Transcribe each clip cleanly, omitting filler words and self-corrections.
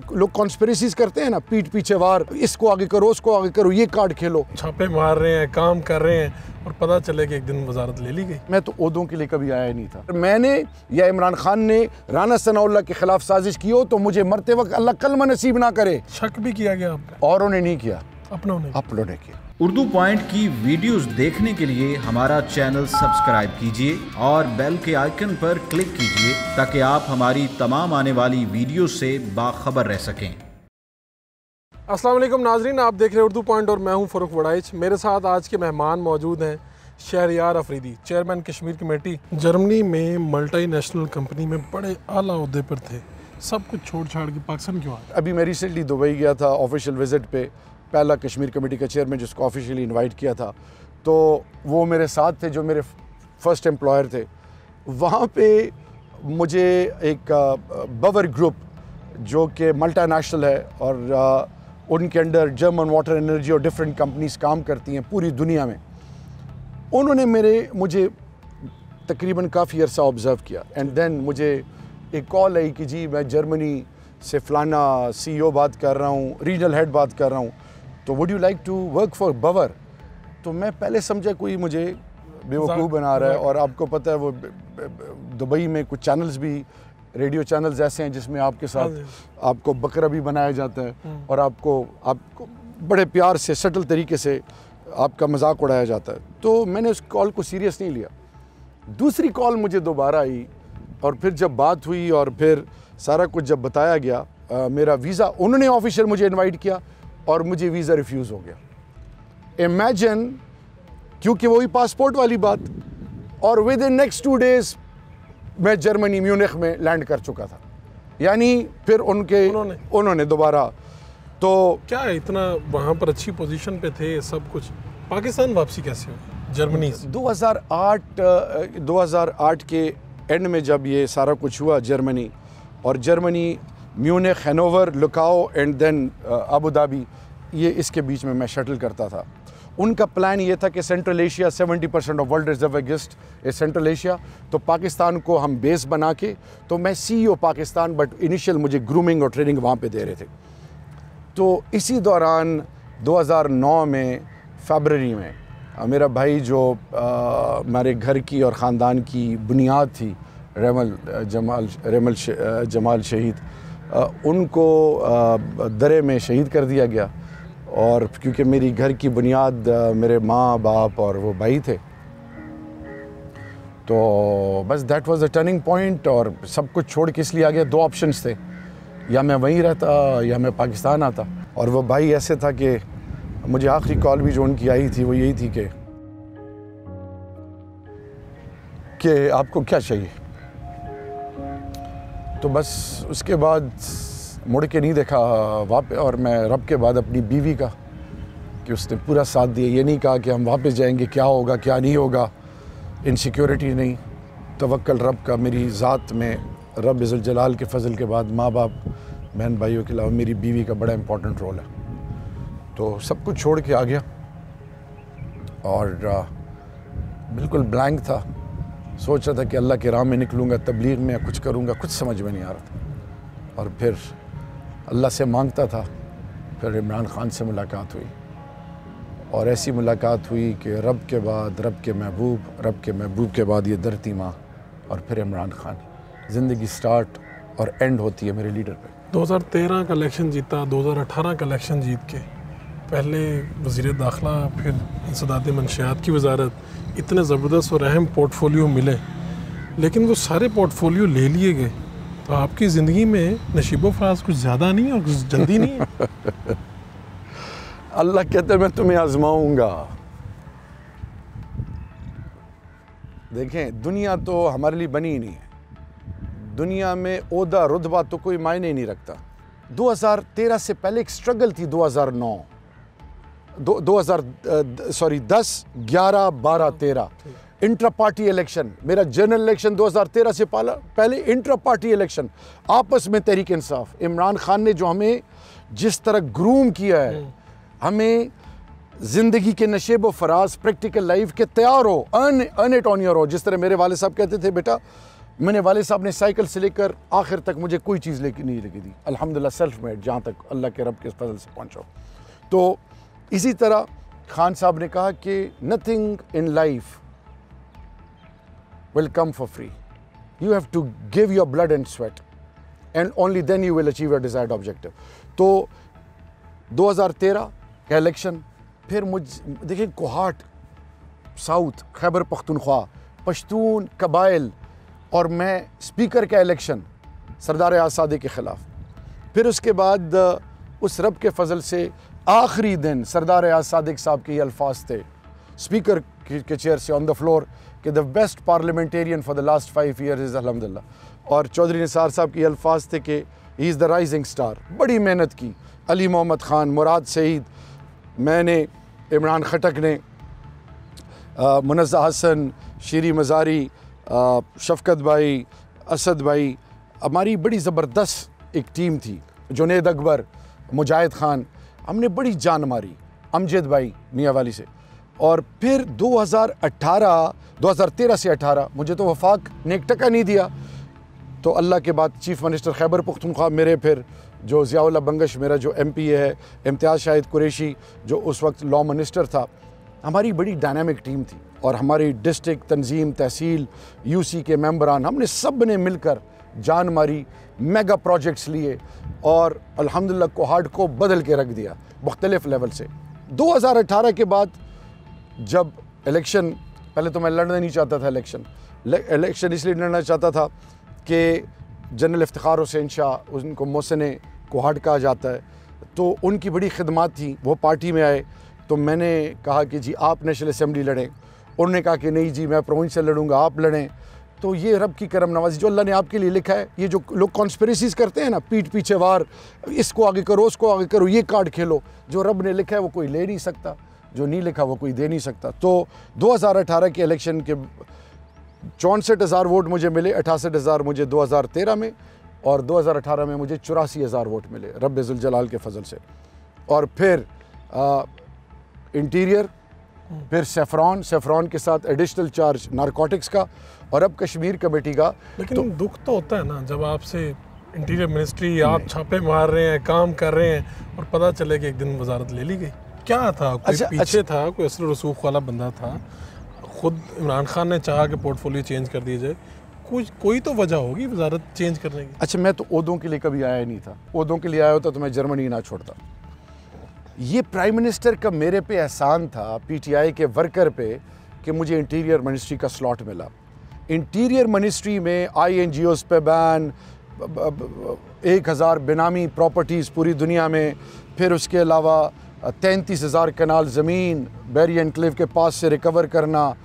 लोग कॉन्स्पिरेसीज करते हैं ना, पीठ पीछे वार, इसको आगे करो उसको आगे करो, ये कार्ड खेलो, छापे मार रहे हैं, काम कर रहे हैं और पता चले कि एक दिन वजारत ले ली गई। मैं तो ओहदों के लिए कभी आया नहीं था। मैंने या इमरान खान ने राना सनाउल्लाह के खिलाफ साजिश की हो तो मुझे मरते वक्त अल्लाह कलमा नसीब ना करे। शक भी किया गया आपने? औरों ने नहीं किया, अपनों ने किया। उर्दू पॉइंट की वीडियोस देखने के लिए हमारा चैनल सब्सक्राइब कीजिए और बेल के आइकन पर क्लिक कीजिए ताकि आप हमारी तमाम आने वाली वीडियो से बाखबर रह सकें। अस्सलाम वालेकुम नाजरीन, आप देख रहे हैं उर्दू पॉइंट और मैं हूं फ़रूख वड़ाइच। मेरे साथ आज के मेहमान मौजूद हैं Shahryar Afridi, chairman Kashmir committee. Germany में मल्टी नेशनल कंपनी में बड़े आला ओहदे पर थे, सब कुछ छोड़ छाड़ के पाकिस्तान क्यों आए? अभी मैं रिसेंटली दुबई गया था ऑफिशियल विजिट पे, पहला कश्मीर कमेटी का चेयरमैन जिसको ऑफिशियली इनवाइट किया था, तो वो मेरे साथ थे जो मेरे फर्स्ट एम्प्लॉयर थे। वहाँ पे मुझे एक बवर ग्रुप जो कि मल्टी नेशनल है और उनके अंडर जर्मन वाटर एनर्जी और डिफरेंट कंपनीज काम करती हैं पूरी दुनिया में, उन्होंने मुझे तकरीबन काफ़ी अरसा ऑब्ज़र्व किया। एंड देन मुझे एक कॉल आई कि जी मैं जर्मनी से फ़लाना CEO बात कर रहा हूँ, रीजनल हेड बात कर रहा हूँ, तो would you like to work for Bauer? तो मैं पहले समझा कोई मुझे बेवकूफ़ बना रहा है। और आपको पता है वो दुबई में कुछ चैनल्स भी, रेडियो चैनल्स ऐसे हैं जिसमें आपके साथ आपको बकरा भी बनाया जाता है और आपको बड़े प्यार से सटल तरीके से आपका मजाक उड़ाया जाता है। तो मैंने उस कॉल को सीरियस नहीं लिया। दूसरी कॉल मुझे दोबारा आई और फिर जब बात हुई और फिर सारा कुछ जब बताया गया, मेरा वीज़ा, उन्होंने ऑफिशियल मुझे इनवाइट किया और मुझे वीज़ा रिफ्यूज़ हो गया। इमेजिन, क्योंकि वही पासपोर्ट वाली बात, और विद इन नेक्स्ट 2 डेज़ मैं जर्मनी म्यूनिख में लैंड कर चुका था। यानी फिर उन्होंने दोबारा, तो क्या है, इतना वहाँ पर अच्छी पोजीशन पे थे सब कुछ, पाकिस्तान वापसी कैसे हुई जर्मनी से? 2008 के एंड में जब ये सारा कुछ हुआ जर्मनी म्यूनिख, हैनोवर, लुकाओ एंड देन अबू धाबी, ये इसके बीच में मैं शटल करता था। उनका प्लान ये था कि central Asia, 70% of world reserve guest is central Asia, तो पाकिस्तान को हम बेस बना के, तो मैं CEO पाकिस्तान, बट इनिशियल मुझे ग्रूमिंग और ट्रेनिंग वहाँ पे दे रहे थे। तो इसी दौरान 2009 में फरवरी में मेरा भाई जो हमारे घर की और ख़ानदान की बुनियाद थी, रेमल जमाल शहीद, उनको दरे में शहीद कर दिया गया। और क्योंकि मेरी घर की बुनियाद मेरे माँ बाप और वो भाई थे, तो बस that was the turning point. और सब कुछ छोड़ के इसलिए आ गया। 2 ऑप्शंस थे, या मैं वहीं रहता या मैं पाकिस्तान आता। और वो भाई ऐसे था कि मुझे आखिरी कॉल भी जो उनकी आई थी वो यही थी कि आपको क्या चाहिए। तो बस उसके बाद मुड़ के नहीं देखा वापस। और मैं रब के बाद अपनी बीवी का कि उसने पूरा साथ दिया। ये नहीं कहा कि हम वापस जाएंगे, क्या होगा क्या नहीं होगा, इनसिक्योरिटी नहीं, तवक्कल रब का। मेरी ज़ात में रब इज़्ज़ुल जलाल के फजल के बाद माँ बाप, बहन भाइयों के अलावा मेरी बीवी का बड़ा इम्पोर्टेंट रोल है। तो सब कुछ छोड़ के आ गया और बिल्कुल ब्लैंक था। सोच रहा था कि अल्लाह के राह में निकलूँगा, तबलीग में कुछ करूँगा, कुछ समझ में नहीं आ रहा था। और फिर अल्लाह से मांगता था। फिर इमरान खान से मुलाकात हुई और ऐसी मुलाकात हुई कि रब के बाद रब के महबूब के बाद ये धरती माँ और फिर इमरान खान। ज़िंदगी स्टार्ट और एंड होती है मेरे लीडर पे। 2013 का इलेक्शन जीता, 2018 का इलेक्शन जीत के पहले वज़ीर दाखिला, फिर इंसदाद मंशियात की वजारत, इतने ज़बरदस्त और अहम पोर्टफोलियो मिले, लेकिन वो सारे पोर्टफोलियो ले लिए गए। तो आपकी ज़िंदगी में नशीबो फराज कुछ ज़्यादा नहीं है और कुछ जल्दी नहीं है? अल्लाह कहते मैं तुम्हें आजमाऊंगा। देखें, दुनिया तो हमारे लिए बनी ही नहीं है। दुनिया में ओहदा रुतबा तो कोई मायने नहीं रखता। 2013 से पहले एक स्ट्रगल थी। 10, 11, 12, 13 इंट्रा पार्टी इलेक्शन। मेरा जनरल इलेक्शन 2013 से पहले इंट्रा पार्टी इलेक्शन, आपस में तहरीक इंसाफ। इमरान खान ने जो हमें जिस तरह ग्रूम किया है, हमें ज़िंदगी के नशेब व फराज, प्रैक्टिकल लाइफ के तैयार हो, earn it on your own. जिस तरह मेरे वाले साहब कहते थे, बेटा मैंने वाले साहब ने साइकिल से लेकर आखिर तक मुझे कोई चीज़ नहीं लेके दी, अल्हम्दुलिल्लाह सेल्फ मेड, जहाँ तक अल्लाह के रब के फजल से पहुँचा। तो इसी तरह खान साहब ने कहा कि nothing in life will come for free, you have to give your blood and sweat and only then you will achieve your desired objective. तो 2013 का इलेक्शन, फिर देखिए कोहाट, साउथ, खैबर पख्तूनख्वा, पश्तून कबाइल, और मैं स्पीकर का इलेक्शन सरदार आज़ादी के ख़िलाफ़। फिर उसके बाद उस रब के फजल से आखिरी दिन सरदार आज़ादी साहब के ये अल्फाज थे स्पीकर के चेयर से ऑन द फ्लोर कि the best parliamentarian for the last 5 years is अल्हम्दुलिल्लाह। और चौधरी निसार साहब के अल्फाज थे कि he is the rising star. बड़ी मेहनत की, अली मोहम्मद ख़ान, मुराद सईद, मैंने, इमरान खटक ने, मुनज़्ज़ा हसन, शीरी मज़ारी, शफ़क़त भाई, असद भाई, हमारी बड़ी ज़बरदस्त एक टीम थी। जुनैद अकबर, मुजाहिद ख़ान, हमने बड़ी जान मारी, अमजद भाई मियाँवाली से। और फिर 2013 से 18 मुझे तो वफाक ने 1 टका नहीं दिया। तो अल्लाह के बाद चीफ़ मिनिस्टर खैबर पख्तूनख्वा मेरे, फिर जो ज़ियाउल्लाह बंगश मेरा जो MPA है, इम्तियाज़ शाहिद कुरैशी जो उस वक्त लॉ मिनिस्टर था, हमारी बड़ी डायनामिक टीम थी। और हमारी डिस्ट्रिक्ट तंजीम, तहसील, UC के मेंबरान, हमने सब ने मिलकर जान मारी, मेगा प्रोजेक्ट्स लिए और अल्हम्दुलिल्लाह कोहाट को बदल के रख दिया मुख्तलिफ लेवल से। 2018 के बाद जब इलेक्शन, पहले तो मैं लड़ना नहीं चाहता था इलेक्शन इसलिए लड़ना चाहता था कि जनरल इफ्तिखार हुसैन शाह, उनको मोहसिन कोहाट कहा जाता है, तो उनकी बड़ी खिदमत थी, वो पार्टी में आए। तो मैंने कहा कि जी आप नेशनल असम्बली लड़ें, उन्होंने कहा कि नहीं जी मैं प्रोविंशियल लड़ूंगा, आप लड़ें। तो ये रब की करम नवाजी, जो अल्लाह ने आपके लिए लिखा है। ये जो लोग कॉन्स्पिरेसीज़ करते हैं ना, पीठ पीछे वार, इसको आगे करो, उसको आगे करो, ये कार्ड खेलो, जो रब ने लिखा है वो कोई ले नहीं सकता, जो नहीं लिखा वो कोई दे नहीं सकता। तो 2018 के इलेक्शन के 64,000 वोट मुझे मिले, 68,000 मुझे 2013 में, और 2018 में मुझे 84,000 वोट मिले रब ज़ुल जलाल के फजल से। और फिर इंटीरियर, फिर सेफ्रॉन के साथ एडिशनल चार्ज नारकोटिक्स का, और अब कश्मीर कमेटी का। लेकिन तो दुख तो होता है ना जब आपसे इंटीरियर मिनिस्ट्री, आप छापे मार रहे हैं, काम कर रहे हैं, और पता चले कि एक दिन वजारत ले ली गई। क्या था, कोई पीछे था, कोई असर रसूख वाला बंदा था? खुद इमरान खान ने चाहा कि पोर्टफोलियो चेंज कर दिया जाए, कोई तो वजह होगी वजारत चेंज करने की। अच्छा, मैं तो ओहदों के लिए कभी आया ही नहीं था। ओहदों के लिए आया होता तो मैं जर्मनी ना छोड़ता। ये प्राइम मिनिस्टर का मेरे पे एहसान था, PTI के वर्कर पे, कि मुझे इंटीरियर मिनिस्ट्री का स्लॉट मिला। इंटीरियर मिनिस्ट्री में INGOs पे बैन, 1000 बेनामी प्रॉपर्टीज़ पूरी दुनिया में, फिर उसके अलावा 33,000 कनाल ज़मीन बैरी एनक्लेव के पास से रिकवर करना,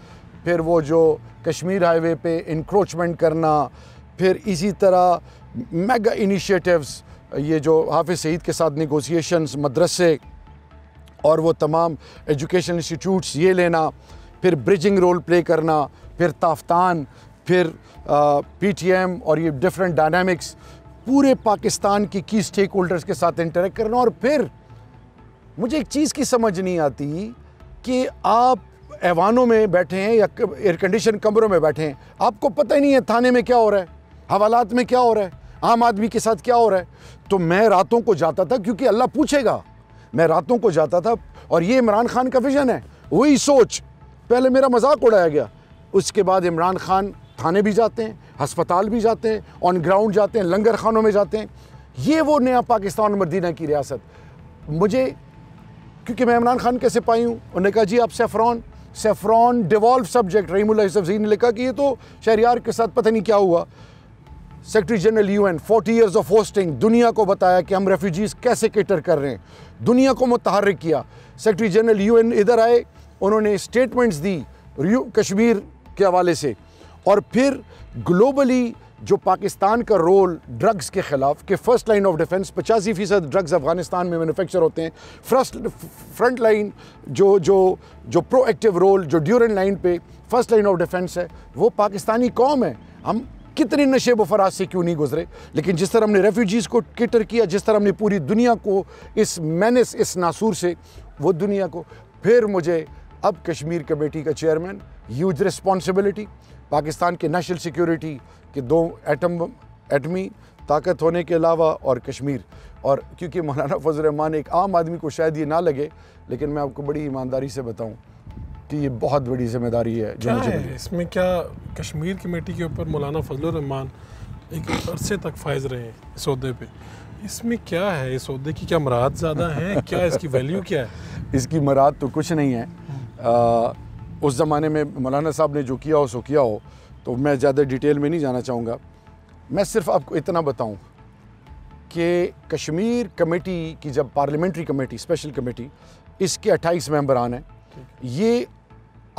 फिर वो जो कश्मीर हाईवे पे इंक्रोचमेंट करना, फिर इसी तरह मेगा इनिशिएटिव्स, ये जो हाफिज़ सईद के साथ नेगोशिएशंस, मदरसे और वो तमाम एजुकेशन इंस्टीट्यूट्स ये लेना, फिर ब्रिजिंग रोल प्ले करना, फिर ताफ्तान, फिर PTM और ये डिफरेंट डायनामिक्स, पूरे पाकिस्तान की स्टेक होल्डर्स के साथ इंटरेक्ट करना। और फिर मुझे एक चीज़ की समझ नहीं आती कि आप ऐवानों में बैठे हैं या एयर कंडीशन कमरों में बैठे हैं, आपको पता ही नहीं है थाने में क्या हो रहा है, हवालात में क्या हो रहा है, आम आदमी के साथ क्या हो रहा है। तो मैं रातों को जाता था, क्योंकि अल्लाह पूछेगा, मैं रातों को जाता था। और ये इमरान खान का विजन है, वही सोच। पहले मेरा मजाक उड़ाया गया, उसके बाद इमरान खान थाने भी जाते हैं, अस्पताल भी जाते हैं, ऑन ग्राउंड जाते हैं, लंगर खानों में जाते हैं। ये वो नया पाकिस्तान, मदीना की रियासत। मुझे, क्योंकि मैं इमरान खान के सिपाही हूँ, उन्होंने कहा जी आप सेफ्रॉन डिवॉल्व सब्जेक्ट, रहीमुल्लाह यूसुफ़ज़ई ने लिखा कि ये तो शहरियार के साथ पता नहीं क्या हुआ। Secretary general UN 40 years of hosting, दुनिया को बताया कि हम रेफ्यूजीज़ कैसे कैटर कर रहे हैं, दुनिया को मुतहर्रिक किया। सेक्रेटरी जनरल UN इधर आए, उन्होंने स्टेटमेंट्स दी कश्मीर के हवाले से। और फिर ग्लोबली जो पाकिस्तान का रोल ड्रग्स के ख़िलाफ़, कि first line of defence, 85% drugs Afghanistan में मैन्युफैक्चर होते हैं। फ्रंट लाइन जो प्रोएक्टिव रोल, जो ड्यूरेंट लाइन पे फर्स्ट लाइन ऑफ डिफेंस है, वो पाकिस्तानी कौम है। हम कितने नशे व फराज से क्यों नहीं गुजरे, लेकिन जिस तरह हमने रेफ्यूजीज़ को कैटर किया, जिस तरह हमने पूरी दुनिया को इस मेनेस, इस नासूर से, वो दुनिया को। फिर मुझे अब कश्मीर कमेटी का चेयरमैन, ह्यूज रिस्पॉन्सिबिलिटी, पाकिस्तान के नेशनल सिक्योरिटी, कि दो एटमी ताकत होने के अलावा और कश्मीर, और क्योंकि मौलाना फजल रहमान एक आम आदमी को शायद ये ना लगे, लेकिन मैं आपको बड़ी ईमानदारी से बताऊं कि ये बहुत बड़ी जिम्मेदारी है जो मुझे मिली। इसमें क्या कश्मीर कमेटी के ऊपर मौलाना फजल रहमान एक अरसे तक फायज रहे हैं इस ओहदे पे, इसमें क्या है? इस ओहदे की क्या मुराद ज़्यादा है? क्या इसकी वैल्यू क्या है? इसकी मुराद तो कुछ नहीं है। उस ज़माने में मौलाना साहब ने जो किया हो सो किया हो, तो मैं ज़्यादा डिटेल में नहीं जाना चाहूँगा। मैं सिर्फ आपको इतना बताऊँ कि कश्मीर कमेटी की जब पार्लियामेंट्री कमेटी, स्पेशल कमेटी, इसके 28 मेंबरान हैं। ये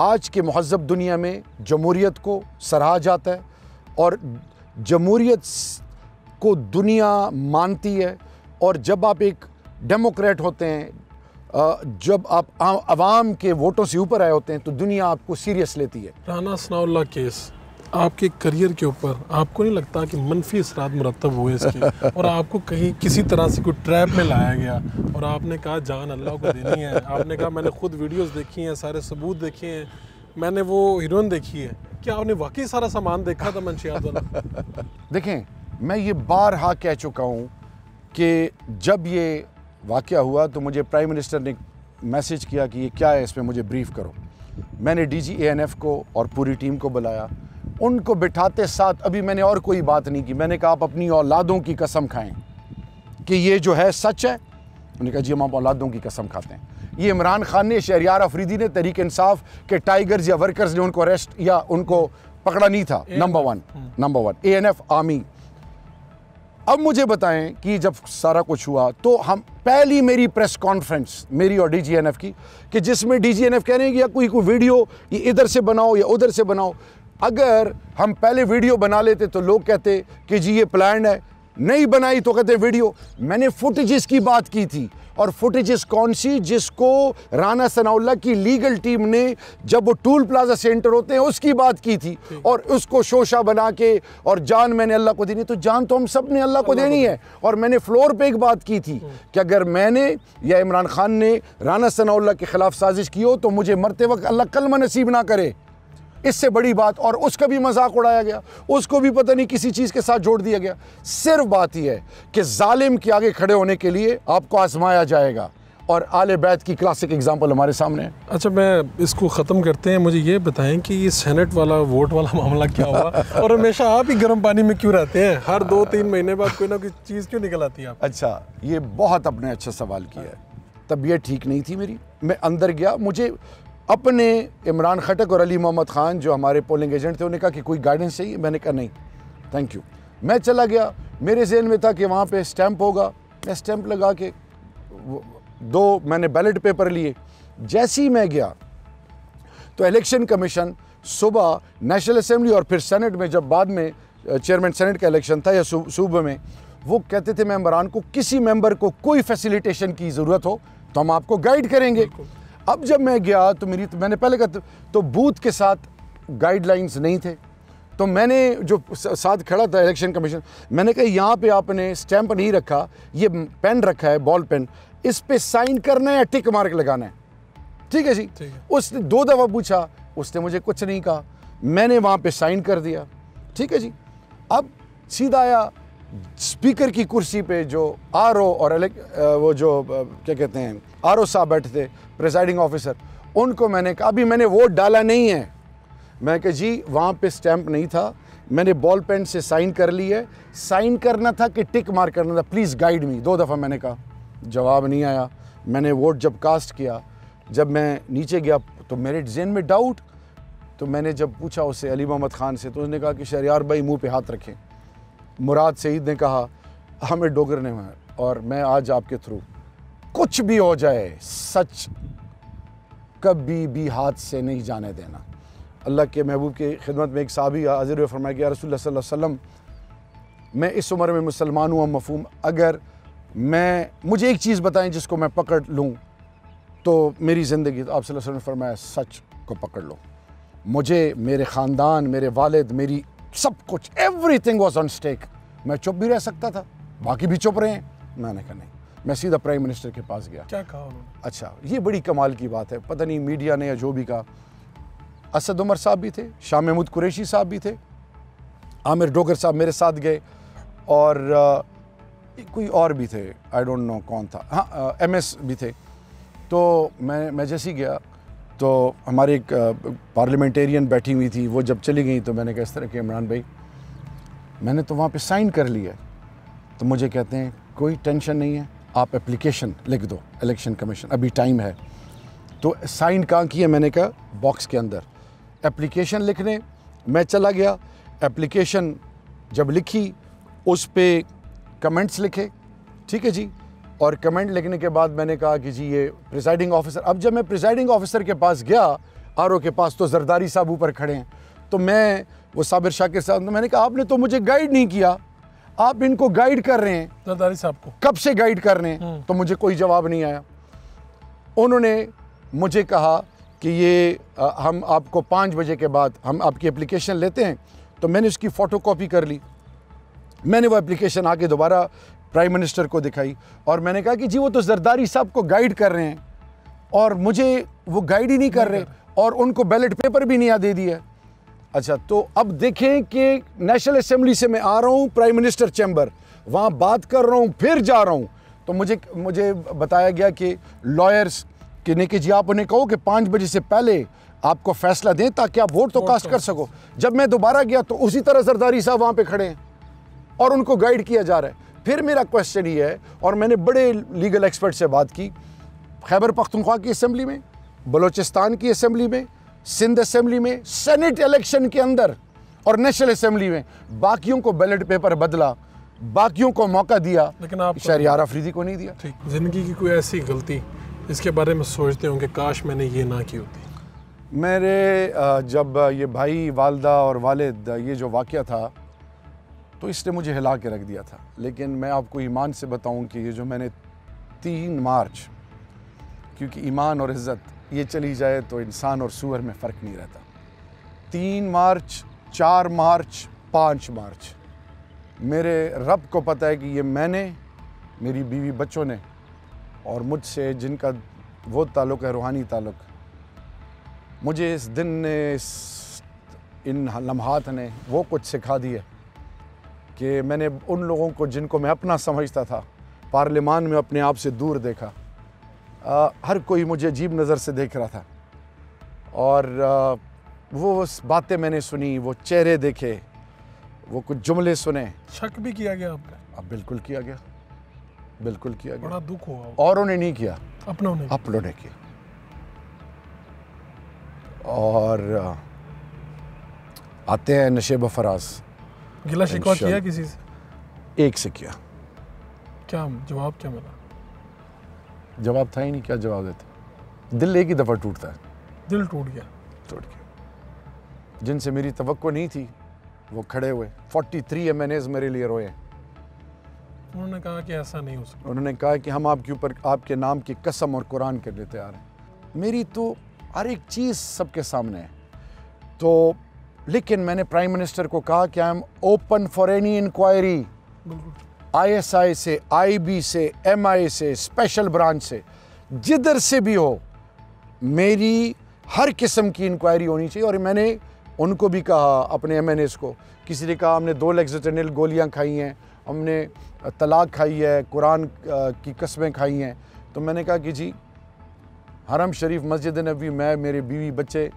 आज के महज़ब दुनिया में जमहूरियत को सराहा जाता है और जमहूरियत को दुनिया मानती है। और जब आप एक डेमोक्रेट होते हैं, जब आप आवाम के वोटों से ऊपर आए होते हैं, तो दुनिया आपको सीरियस लेती है। राना सनाउल्लाह केस आपके करियर के ऊपर आपको नहीं लगता कि मनफी असरात मुरतब हुए इसके, और आपको कहीं किसी तरह से कोई ट्रैप में लाया गया और आपने कहा जान अल्लाह को देनी है? आपने कहा मैंने खुद वीडियोस देखी हैं, सारे सबूत देखे हैं, मैंने वो हीरोइन देखी है। क्या आपने वाकई सारा सामान देखा था मंशियात वाला? देखें, मैं ये बारहा कह चुका हूँ कि जब ये वाक़या हुआ तो मुझे प्राइम मिनिस्टर ने मैसेज किया कि ये क्या है, इस पर मुझे ब्रीफ़ करो। मैंने DG ANF को और पूरी टीम को बुलाया, उनको बिठाते साथ अभी मैंने और कोई बात नहीं की। मैंने कहा आप अपनी औलादों की कसम खाएं कि ये जो है सच है। उन्होंने कहा जी हम औलादों की कसम खाते हैं। ये इमरान खान ने, शहरियार अफरीदी ने, तहरीक इंसाफ के टाइगर्स या वर्कर्स ने उनको अरेस्ट या उनको पकड़ा नहीं था। Number one ANF army. अब मुझे बताएं कि जब सारा कुछ हुआ तो हम पहली मेरी प्रेस कॉन्फ्रेंस मेरी और DG ANF की, कि जिसमें DG ANF कह रहे हैं कि या कोई वीडियो ये इधर से बनाओ या उधर से बनाओ। अगर हम पहले वीडियो बना लेते तो लोग कहते कि जी ये प्लान है, नहीं बनाई तो कहते वीडियो। मैंने फुटेजेस की बात की थी, और फुटेजेस कौन सी? जिसको राना सनाउल्लाह की लीगल टीम ने जब वो टूल प्लाजा सेंटर होते हैं उसकी बात की थी, और उसको शोशा बना के, और जान मैंने अल्लाह को देनी, तो जान तो हम सब ने अल्लाह को देनी है। और मैंने फ्लोर पे एक बात की थी कि अगर मैंने या इमरान खान ने राना सनाउल्लाह के खिलाफ साजिश की हो तो मुझे मरते वक्त अल्लाह कलमा नसीब ना करे। इससे बड़ी बात, और उसका भी मजाक उड़ाया गया, उसको भी पता नहीं किसी चीज़ के साथ जोड़ दिया गया। सिर्फ बात यह है कि जालिम के आगे खड़े होने के लिए आपको आजमाया जाएगा, और आले बैत की क्लासिक एग्जांपल हमारे सामने है। अच्छा, मैं इसको ख़त्म करते हैं। मुझे ये बताएं कि ये सेनेट वाला वोट वाला मामला क्या हुआ, और हमेशा आप ही गर्म पानी में क्यों रहते हैं? हर 2-3 महीने बाद कोई ना कोई चीज़ क्यों निकल आती है आप? अच्छा, ये बहुत अपने अच्छा सवाल किया है। तबीयत ठीक नहीं थी मेरी, मैं अंदर गया। मुझे अपने इमरान खटक और अली मोहम्मद ख़ान जो हमारे पोलिंग एजेंट थे, उन्होंने कहा कि कोई गाइडेंस चाहिए। मैंने कहा नहीं थैंक यू। मैं चला गया, मेरे ज़हन में था कि वहाँ पे स्टैंप होगा। मैं स्टैंप लगा के 2 मैंने बैलेट पेपर लिए। जैसे ही मैं गया तो इलेक्शन कमीशन सुबह नेशनल असेंबली और फिर सेनेट में, जब बाद में चेयरमैन सेनेट का इलेक्शन था या सूबे में, वो कहते थे मेंबरान को किसी मेंबर को कोई फैसिलिटेशन की ज़रूरत हो तो हम आपको गाइड करेंगे। अब जब मैं गया तो मैंने पहले कहा तो बूथ के साथ गाइडलाइंस नहीं थे, तो मैंने जो साथ खड़ा था इलेक्शन कमीशन, मैंने कहा यहाँ पे आपने स्टैंप नहीं रखा, ये पेन रखा है बॉल पेन, इस पे साइन करना है या टिक मार्क लगाना है? ठीक है जी। उसने 2 दफ़ा पूछा, उसने मुझे कुछ नहीं कहा, मैंने वहाँ पे साइन कर दिया। ठीक है जी। अब सीधा आया स्पीकर की कुर्सी पे जो RO और वो जो क्या कहते हैं RO साहब बैठे थे, प्रिजाइडिंग ऑफिसर, उनको मैंने कहा अभी मैंने वोट डाला नहीं है। मैं कहा जी वहाँ पे स्टैंप नहीं था, मैंने बॉल पेन से साइन कर ली है, साइन करना था कि टिक मार्क करना था, प्लीज़ गाइड मी। 2 दफ़ा मैंने कहा, जवाब नहीं आया। मैंने वोट जब कास्ट किया, जब मैं नीचे गया तो मेरे ज़हन में डाउट, तो मैंने जब पूछा उससे अली मोहम्मद ख़ान से, तो उसने कहा कि शहरियार भाई मुंह पे हाथ रखें। मुराद सईद ने कहा हमें डोगरने हैं, और मैं आज आपके थ्रू, कुछ भी हो जाए सच कभी भी हाथ से नहीं जाने देना। अल्लाह के महबूब की खिदमत में एक साहबी हाजिर हुए, फरमाया कि या रसूलुल्लाह सल्लल्लाहु अलैहि वसल्लम, मैं इस उम्र में मुसलमान हुआ मफहूम, अगर मुझे एक चीज़ बताएं जिसको मैं पकड़ लूँ तो मेरी ज़िंदगी, तो आप सल्लल्लाहु अलैहि वसल्लम ने फरमाया सच को पकड़ लो। मुझे, मेरे ख़ानदान, मेरे वालिद, मेरी सब कुछ, एवरीथिंग वाज ऑन स्टेक। मैं चुप भी रह सकता था, बाकी भी चुप रहे हैं। मैंने कहा नहीं, मैं सीधा प्राइम मिनिस्टर के पास गया। क्या कहा उन्होंने? अच्छा, ये बड़ी कमाल की बात है, पता नहीं मीडिया ने या जो भी कहा, असद उमर साहब भी थे, शाह महमूद कुरैशी साहब भी थे, आमिर डोगर साहब मेरे साथ गए और कोई और भी थे, आई डोंट नो कौन था, हाँ MS भी थे। तो मैं जैसे ही गया तो हमारी एक पार्लियामेंटेरियन बैठी हुई थी, वो जब चली गई तो मैंने कहा इस तरह के इमरान भाई मैंने तो वहाँ पे साइन कर लिया है। तो मुझे कहते हैं कोई टेंशन नहीं है, आप एप्लीकेशन लिख दो इलेक्शन कमीशन, अभी टाइम है। तो साइन कहाँ की है? मैंने कहा बॉक्स के अंदर। एप्लीकेशन लिखने मैं चला गया, एप्लीकेशन जब लिखी उस पे कमेंट्स लिखे, ठीक है जी। और कमेंट लिखने के बाद मैंने कहा कि जी ये प्रिसाइडिंग ऑफिसर, अब जब मैं प्रिसाइडिंग ऑफिसर के पास गया RO के पास तो जरदारी साहब ऊपर खड़े हैं। तो मैं वो साबिर शाकिर साहब, तो मैंने कहा आपने तो मुझे गाइड नहीं किया, आप इनको गाइड कर रहे हैं। जरदारी साहब को कब से गाइड कर रहे हैं? तो मुझे कोई जवाब नहीं आया। उन्होंने मुझे कहा कि ये हम आपको 5 बजे के बाद हम आपकी एप्लीकेशन लेते हैं। तो मैंने उसकी फ़ोटोकॉपी कर ली, मैंने वो एप्लीकेशन आके दोबारा प्राइम मिनिस्टर को दिखाई और मैंने कहा कि जी वो तो जरदारी साहब को गाइड कर रहे हैं और मुझे वो गाइड ही नहीं कर रहे और उनको बैलेट पेपर भी नहीं दे दिया। अच्छा, तो अब देखें कि नेशनल असेंबली से मैं आ रहा हूँ प्राइम मिनिस्टर चैम्बर, वहाँ बात कर रहा हूँ, फिर जा रहा हूँ तो मुझे बताया गया कि लॉयर्स कि नहीं कि जी आप उन्हें कहो कि 5 बजे से पहले आपको फैसला दें ताकि आप वोट तो कास्ट कर सको। जब मैं दोबारा गया तो उसी तरह जरदारी साहब वहाँ पे खड़े हैं और उनको गाइड किया जा रहा है। फिर मेरा क्वेश्चन ये है, और मैंने बड़े लीगल एक्सपर्ट से बात की, खैबर पख्तूनख्वा की असेंबली में, बलोचिस्तान की असेंबली में, सिंध असेंबली में, सेनेट इलेक्शन के अंदर और नेशनल असेंबली में बाकियों को बैलेट पेपर बदला, बाकियों को मौका दिया, लेकिन आप शहरियार अफरीदी को नहीं दिया। ठीक, जिंदगी की कोई ऐसी गलती इसके बारे में सोचते हो कि काश मैंने ये ना की होती? मेरे जब ये भाई, वालदा और वालिद ये जो वाक़या था तो इसने मुझे हिला के रख दिया था। लेकिन मैं आपको ईमान से बताऊं कि ये जो मैंने 3 मार्च, क्योंकि ईमान और इज़्ज़त ये चली जाए तो इंसान और सूअर में फ़र्क नहीं रहता, 3 मार्च, 4 मार्च, 5 मार्च, मेरे रब को पता है कि ये मैंने, मेरी बीवी बच्चों ने और मुझसे जिनका वो ताल्लुक़ है, रूहानी ताल्लुक़, मुझे इस दिन ने, इन लम्हात ने वो कुछ सिखा दिया कि मैंने उन लोगों को जिनको मैं अपना समझता था पार्लियामान में अपने आप से दूर देखा। हर कोई मुझे अजीब नज़र से देख रहा था और वो बातें मैंने सुनी, वो चेहरे देखे, वो कुछ जुमले सुने। शक भी किया गया आपने? अब बिल्कुल किया गया, बिल्कुल किया गया। बड़ा दुख हुआ। और उन्हें नहीं किया, अपनों ने किया। और आते हैं नशेब फराज, गिला शिकवा किया किसी से? एक से किया। क्या जवाब क्या मिला? जवाब था ही नहीं, क्या जवाब देते? दिल एक ही दफ़ा टूटता है। दिल टूट गया? टूट गया। जिनसे मेरी तवक्को नहीं थी वो खड़े हुए, 43 MNAs मेरे लिए रोए। उन्होंने कहा कि ऐसा नहीं हो सकता। उन्होंने कहा कि हम आपके ऊपर आपके नाम की कसम और कुरान के लिए तैयार हैं। मेरी तो हर एक चीज़ सबके सामने है। तो लेकिन मैंने प्राइम मिनिस्टर को कहा कि I am open for any inquiry, ISI से, IB से, MI से, स्पेशल ब्रांच से, जिधर से भी हो, मेरी हर किस्म की इंक्वायरी होनी चाहिए। और मैंने उनको भी कहा, अपने MNAs को, किसी ने कहा हमने 2 लेक्सिटेनिल गोलियां खाई हैं, हमने तलाक खाई है, कुरान की कस्में खाई हैं। तो मैंने कहा कि जी हरम शरीफ, मस्जिद नबी, मैं, मेरे बीवी बच्चे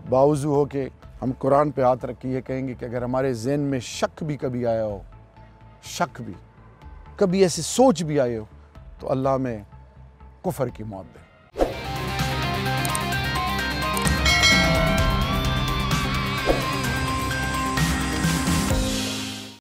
बावजू हो के हम कुरान पे हाथ रख के ये कहेंगे कि अगर हमारे ज़हन में शक भी कभी आया हो, शक भी कभी ऐसी सोच भी आए हो, तो अल्लाह में कुफर की मौत दे।